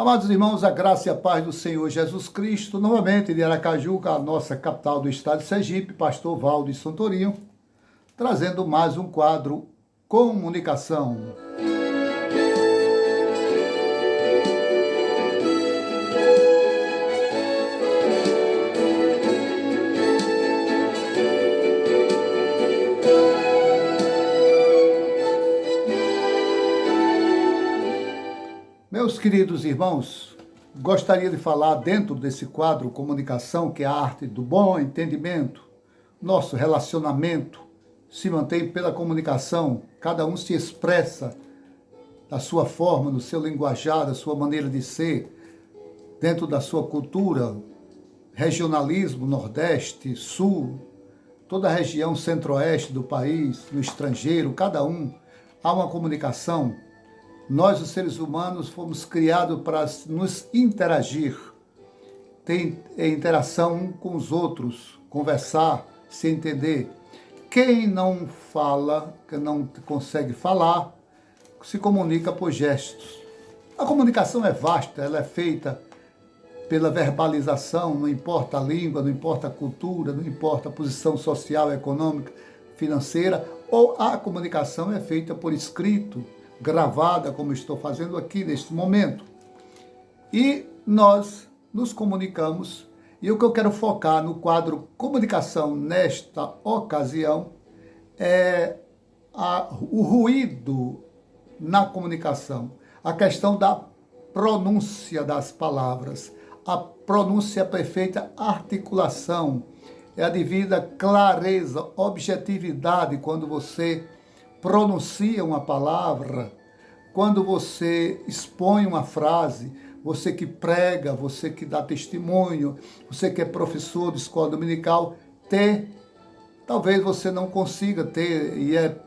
Amados irmãos, a graça e a paz do Senhor Jesus Cristo, novamente de Aracaju, a nossa capital do estado de Sergipe, pastor Valdo de Santorinho, trazendo mais um quadro Comunicação. Meus queridos irmãos, gostaria de falar dentro desse quadro Comunicação, que é a arte do bom entendimento. Nosso relacionamento se mantém pela comunicação, cada um se expressa da sua forma, no seu linguajar, da sua maneira de ser, dentro da sua cultura, regionalismo, Nordeste, Sul, toda a região centro-oeste do país, no estrangeiro, cada um, há uma comunicação. Nós, os seres humanos, fomos criados para nos interagir, ter interação um com os outros, conversar, se entender. Quem não fala, que não consegue falar, se comunica por gestos. A comunicação é vasta, ela é feita pela verbalização, não importa a língua, não importa a cultura, não importa a posição social, econômica, financeira, ou a comunicação é feita por escrito, gravada, como estou fazendo aqui neste momento. E nós nos comunicamos, e o que eu quero focar no quadro Comunicação nesta ocasião é o ruído na comunicação, a questão da pronúncia das palavras, a pronúncia perfeita, articulação, é a devida clareza, objetividade quando você pronuncia uma palavra, quando você expõe uma frase, você que prega, você que dá testemunho, você que é professor de escola dominical, talvez você não consiga ter, e é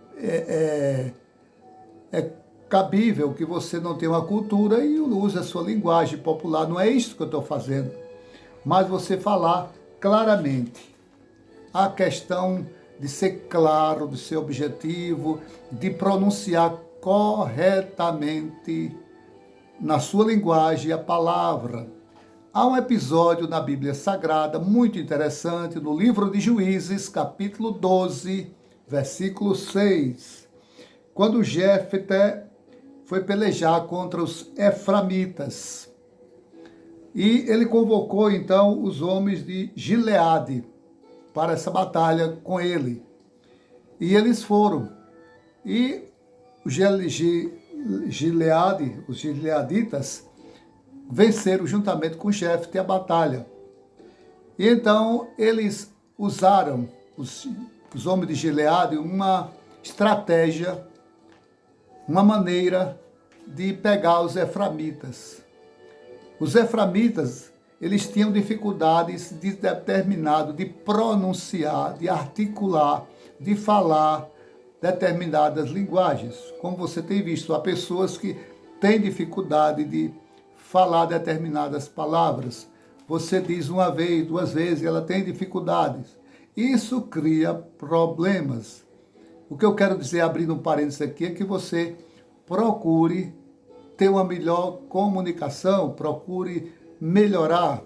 cabível que você não tenha uma cultura e use a sua linguagem popular, não é isso que eu estou fazendo, mas você falar claramente a questão de ser claro, de ser objetivo, de pronunciar corretamente na sua linguagem a palavra. Há um episódio na Bíblia Sagrada muito interessante, no livro de Juízes, capítulo 12, versículo 6, quando Jefté foi pelejar contra os eframitas. E ele convocou então os homens de Gileade para essa batalha com ele. E eles foram. E os gileaditas, venceram juntamente com Jefté a batalha. E então eles usaram, os homens de Gileade, uma estratégia, uma maneira de pegar os eframitas. Os eframitas, eles tinham dificuldades de pronunciar, de articular, de falar determinadas linguagens. Como você tem visto, há pessoas que têm dificuldade de falar determinadas palavras. Você diz uma vez, duas vezes, e ela tem dificuldades. Isso cria problemas. O que eu quero dizer, abrindo um parênteses aqui, é que você procure ter uma melhor comunicação, procure melhorar.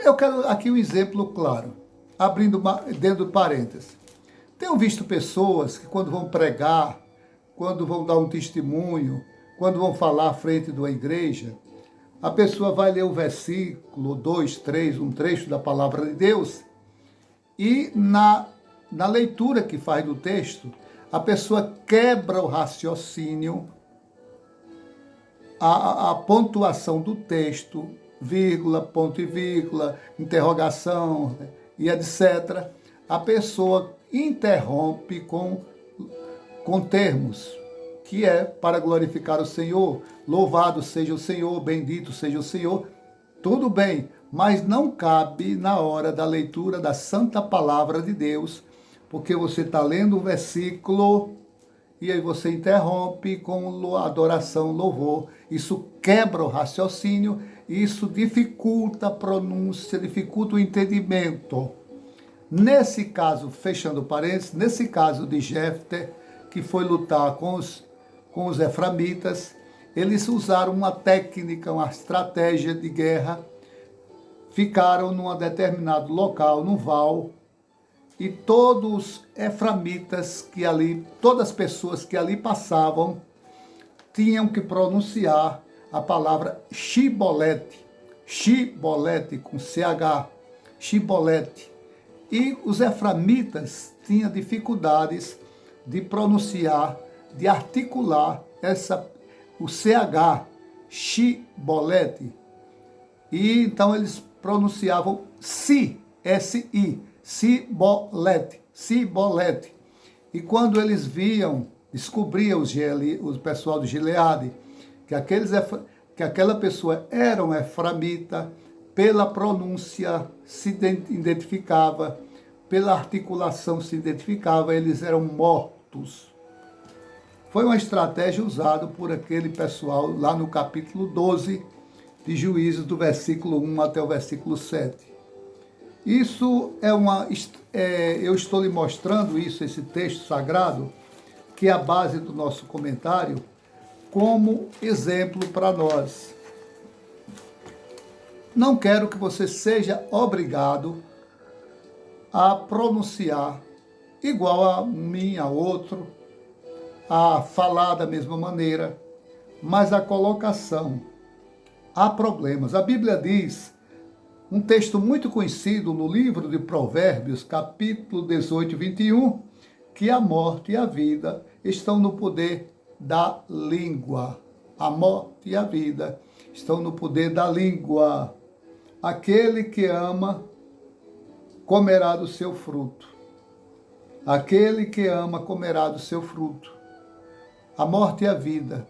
Eu quero aqui um exemplo claro, abrindo dentro do parênteses. Tenho visto pessoas que quando vão pregar, quando vão dar um testemunho, quando vão falar à frente de uma igreja, a pessoa vai ler o versículo 2, 3, um trecho da palavra de Deus, e na leitura que faz do texto, a pessoa quebra o raciocínio, a pontuação do texto, vírgula, ponto e vírgula, interrogação e etc. A pessoa interrompe com termos, que é para glorificar o Senhor. Louvado seja o Senhor, bendito seja o Senhor. Tudo bem, mas não cabe na hora da leitura da santa palavra de Deus, porque você está lendo o versículo e aí você interrompe com adoração, louvor. Isso quebra o raciocínio, isso dificulta a pronúncia, dificulta o entendimento. Nesse caso, fechando parênteses, nesse caso de Jefté, que foi lutar com os eframitas, eles usaram uma técnica, uma estratégia de guerra, ficaram num determinado local, no val, e todos os eframitas que ali, todas as pessoas que ali passavam, tinham que pronunciar a palavra Shibolete, Shibolete com CH, Shibolete. E os eframitas tinham dificuldades de pronunciar, de articular o CH, Shibolete. E então eles pronunciavam S-I, Sibolete, Sibolete. E quando eles viam, descobriam o pessoal de Gileade, que aquela pessoa era um eframita, pela pronúncia se identificava, pela articulação se identificava, eles eram mortos. Foi uma estratégia usada por aquele pessoal lá no capítulo 12 de Juízes, do versículo 1 até o versículo 7. Isso eu estou lhe mostrando isso, esse texto sagrado, que é a base do nosso comentário, como exemplo para nós. Não quero que você seja obrigado a pronunciar igual a mim, a outro, a falar da mesma maneira, mas a colocação. Há problemas. A Bíblia diz, um texto muito conhecido no livro de Provérbios, capítulo 18, 21, que a morte e a vida estão no poder da língua. A morte e a vida estão no poder da língua. Aquele que ama comerá do seu fruto. Aquele que ama comerá do seu fruto. A morte e a vida.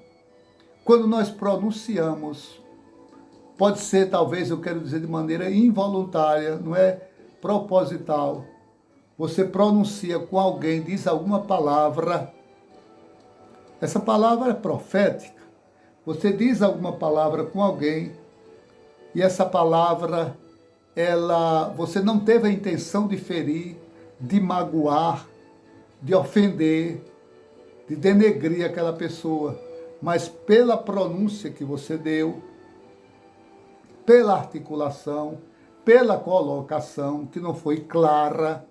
Quando nós pronunciamos, pode ser, talvez, eu quero dizer de maneira involuntária, não é proposital. Você pronuncia com alguém, diz alguma palavra, essa palavra é profética. Você diz alguma palavra com alguém e essa palavra, você não teve a intenção de ferir, de magoar, de ofender, de denegrir aquela pessoa, mas pela pronúncia que você deu, pela articulação, pela colocação, que não foi clara,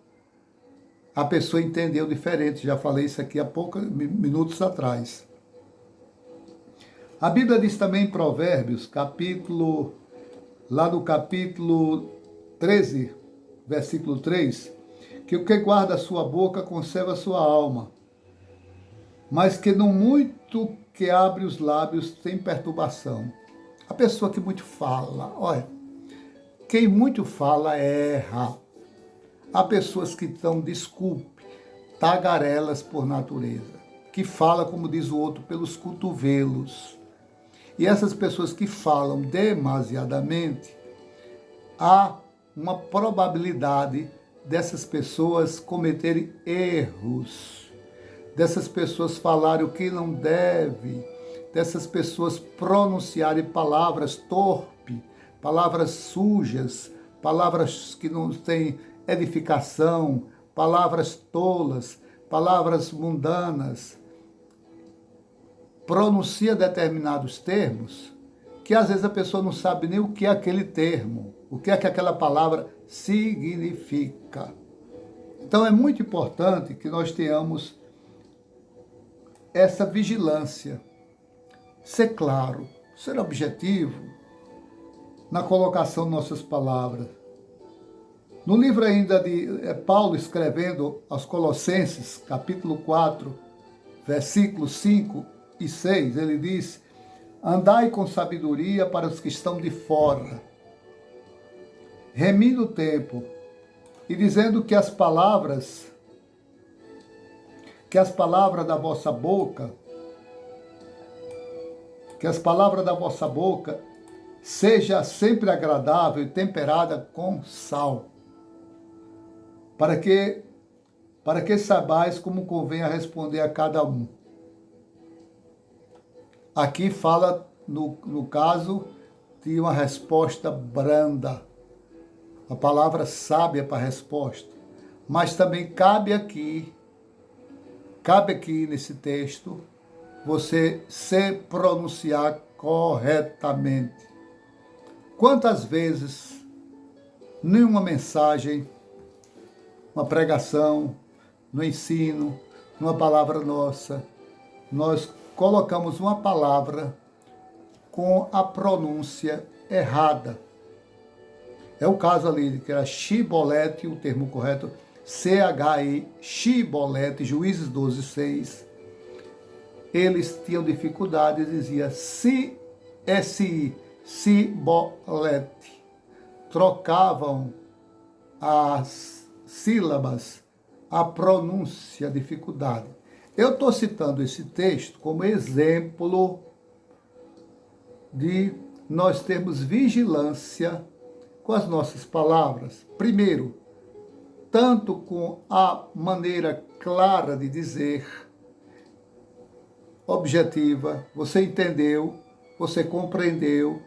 a pessoa entendeu diferente. Já falei isso aqui há poucos minutos atrás. A Bíblia diz também em Provérbios, lá no capítulo 13, versículo 3, que o que guarda a sua boca conserva a sua alma, mas que no muito que abre os lábios tem perturbação. A pessoa que muito fala, olha, quem muito fala erra. Há pessoas que estão, desculpe, tagarelas por natureza, que fala, como diz o outro, pelos cotovelos. E essas pessoas que falam demasiadamente, há uma probabilidade dessas pessoas cometerem erros, dessas pessoas falarem o que não deve, dessas pessoas pronunciarem palavras torpes, palavras sujas, palavras que não têm edificação, palavras tolas, palavras mundanas. Pronuncia determinados termos que às vezes a pessoa não sabe nem o que é aquele termo, o que é que aquela palavra significa. Então é muito importante que nós tenhamos essa vigilância, ser claro, ser objetivo na colocação de nossas palavras. No livro ainda de Paulo escrevendo aos Colossenses, capítulo 4, versículos 5 e 6, ele diz: andai com sabedoria para os que estão de fora, remindo o tempo, e dizendo que as palavras da vossa boca, seja sempre agradável e temperada com sal, para que saibais como convém a responder a cada um. Aqui fala, no caso, de uma resposta branda, a palavra sábia para a resposta. Mas também cabe aqui nesse texto, você se pronunciar corretamente. Quantas vezes, nenhuma mensagem, uma pregação, no ensino, numa palavra nossa, nós colocamos uma palavra com a pronúncia errada. É o caso ali, que era Shibolete, o termo correto, C-H-I, Shibolete, Juízes 12, 6. Eles tinham dificuldade, dizia S-I, Sibolete. Trocavam as sílabas, a pronúncia, a dificuldade. Eu estou citando esse texto como exemplo de nós termos vigilância com as nossas palavras. Primeiro, tanto com a maneira clara de dizer, objetiva, você entendeu, você compreendeu,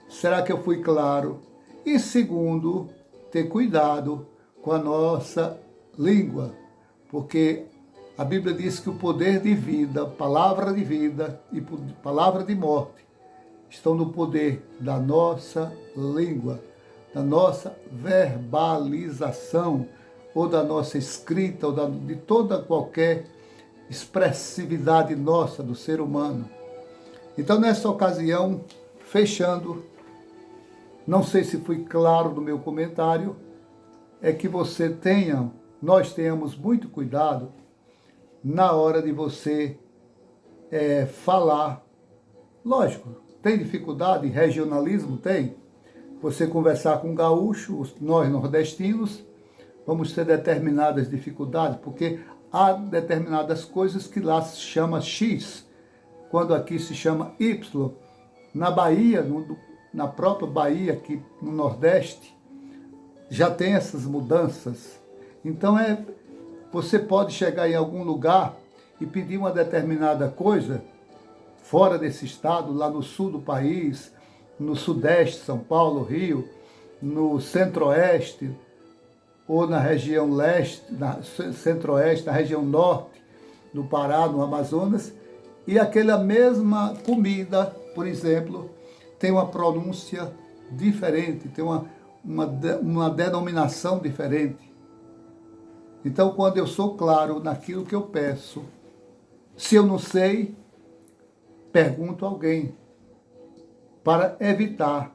será que eu fui claro? E segundo, ter cuidado com a nossa língua, porque a Bíblia diz que o poder de vida, palavra de vida e palavra de morte estão no poder da nossa língua, da nossa verbalização, ou da nossa escrita, ou de toda qualquer expressividade nossa do ser humano. Então, nessa ocasião, fechando, não sei se fui claro no meu comentário, é que nós tenhamos muito cuidado na hora de você falar. Lógico, tem dificuldade, regionalismo tem. Você conversar com gaúcho, nós nordestinos, vamos ter determinadas dificuldades, porque há determinadas coisas que lá se chama X, quando aqui se chama Y. Na Bahia, na própria Bahia, aqui no Nordeste, já tem essas mudanças. Então, você pode chegar em algum lugar e pedir uma determinada coisa, fora desse estado, lá no sul do país, no Sudeste, São Paulo, Rio, no Centro-Oeste, ou na região leste, Centro-Oeste, na região norte do Pará, no Amazonas, e aquela mesma comida, por exemplo, tem uma pronúncia diferente, tem uma denominação diferente. Então, quando eu sou claro naquilo que eu peço, se eu não sei, pergunto a alguém, para evitar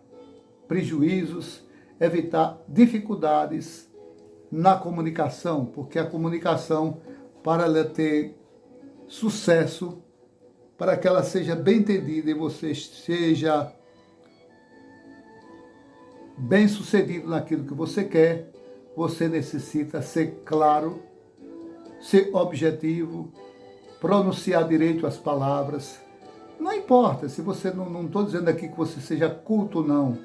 prejuízos, evitar dificuldades na comunicação, porque a comunicação, para ela ter sucesso, para que ela seja bem entendida e você seja bem sucedido naquilo que você quer, você necessita ser claro, ser objetivo, pronunciar direito as palavras. Não importa se você, não estou dizendo aqui que você seja culto, não,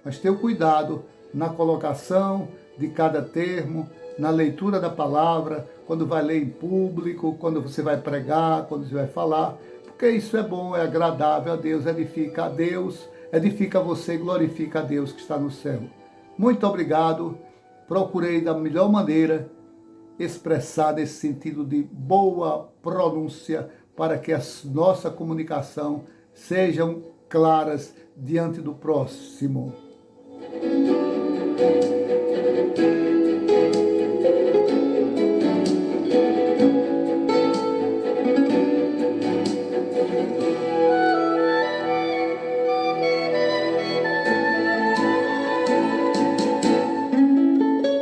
mas tenha cuidado na colocação de cada termo, na leitura da palavra, quando vai ler em público, quando você vai pregar, quando você vai falar, porque isso é bom, é agradável a Deus, edifica você e glorifica a Deus que está no céu. Muito obrigado, procurei da melhor maneira expressar nesse sentido de boa pronúncia para que a nossa comunicação sejam claras diante do próximo.